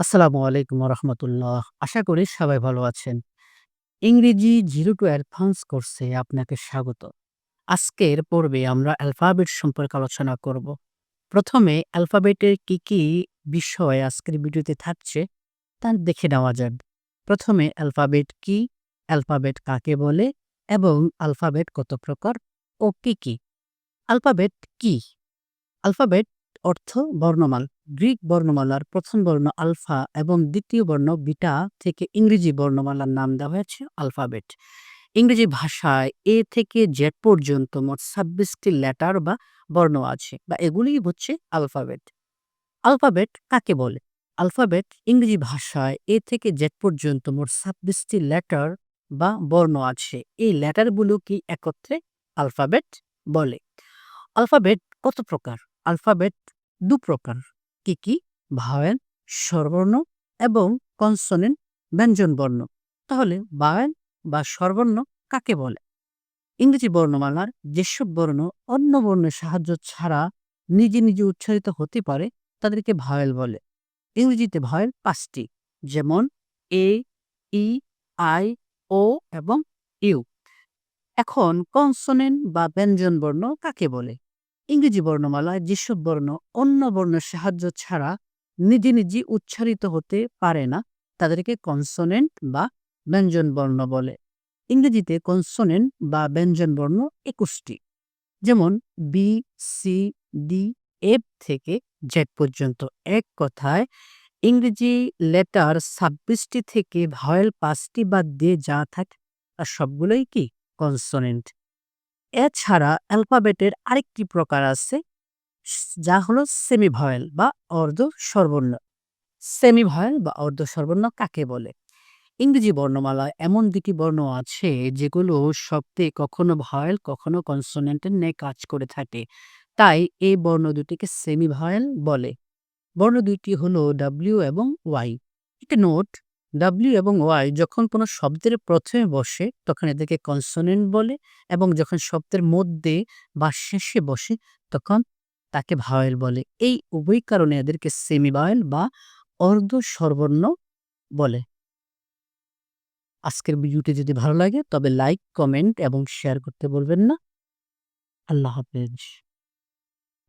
আসসালামু আলাইকুম রহমতুল্লাহ। আশা করি সবাই ভালো আছেন। ইংরেজি জিরো টু অ্যাডভান্স কোর্সে আপনাকে স্বাগত। আজকের পর্বে আমরা অ্যালফাবেট সম্পর্কে আলোচনা করব। প্রথমে অ্যালফাবেটের কি বিষয় আজকের ভিডিওতে থাকছে তা দেখে নেওয়া যাক। প্রথমে অ্যালফাবেট কি, অ্যালফাবেট কাকে বলে এবং অ্যালফাবেট কত প্রকার ও কি। অ্যালফাবেট কি? অ্যালফাবেট অর্থ বর্ণমালা। গ্রিক বর্ণমালার প্রথম বর্ণ আলফা এবং দ্বিতীয় বর্ণ বিটা থেকে ইংরেজি বর্ণমালার নাম দেওয়া হয়েছে অ্যালফাবেট। ইংরেজি ভাষায় এ থেকে জেড পর্যন্ত মোট ২৬টি লেটার বা বর্ণ আছে বা এগুলিই হচ্ছে অ্যালফাবেট। অ্যালফাবেট কাকে বলে? অ্যালফাবেট ইংরেজি ভাষায় এ থেকে জেড পর্যন্ত মোট ২৬টি লেটার বা বর্ণ আছে। এই লেটারগুলোকে একত্রে অ্যালফাবেট বলে। অ্যালফাবেট কত প্রকার? অ্যালফাবেট ২ প্রকার। কি? ভাওয়েল, স্বরবর্ণ এবং কনসোনেন্ট ব্যঞ্জনবর্ণ। তাহলে ভাওয়েল বা স্বরবর্ণ কাকে বলে? ইংরেজি বর্ণমালার যেসব বর্ণ অন্য বর্ণের সাহায্য ছাড়া নিজে উচ্চারিত হতে পারে তাদেরকে ভাওয়েল বলে। ইংরেজিতে ভাওয়েল ৫ টি। যেমন এ, ই, আই, ও এবং ইউ। এখন কনসোনেন্ট বা ব্যঞ্জনবর্ণ কাকে বলে? ইংরেজি বর্ণমালায় যেসব বর্ণ অন্য বর্ণের সাহায্য ছাড়া নিজে উচ্চারিত হতে পারে না তাদেরকে কনসোনেন্ট বা ব্যঞ্জনবর্ণ বলে। ইংরেজিতে কনসোনেন্ট বা ব্যঞ্জনবর্ণ ২১টি। যেমন বি, সি, ডি, এফ থেকে জেড পর্যন্ত। এক কথায় ইংরেজি লেটার ২৬টি থেকে ভাওয়েল ৫টি বাদ দিয়ে যা থাকে তার সবগুলোই কি কনসোনেন্ট। এছাড়া অ্যালফাবেটের আরেকটি প্রকার আছে যা হলো সেমি ভাওয়েল বা অর্ধ স্বরবর্ণ। সেমি ভাওয়েল বা অর্ধ স্বরবর্ণ কাকে বলে? ইংরেজি বর্ণমালায় এমন দুটি বর্ণ আছে যেগুলো শব্দে কখনো ভাওয়েল কখনো কনসোনেন্টের ন্যায় কাজ করে থাকে। তাই এই বর্ণ দুটিকে সেমি ভাওয়েল বলে। বর্ণ দুইটি হলো ডাব্লিউ এবং ওয়াই। একটি নোট, ডাব্লিউ এবং ওয়াই যখন কোনো শব্দের প্রথমে বসে তখন এদেরকে কনসোনেন্ট বলে এবং যখন শব্দের মধ্যে বা শেষে বসে তখন তাকে ভাওয়েল বলে। এই উভয় কারণে এদেরকে সেমি ভাওয়েল বা অর্ধ স্বরবর্ণ বলে। আজকের ভিডিওটি যদি ভালো লাগে তবে লাইক, কমেন্ট এবং শেয়ার করতে বলবেন না। আল্লাহ হাফেজ।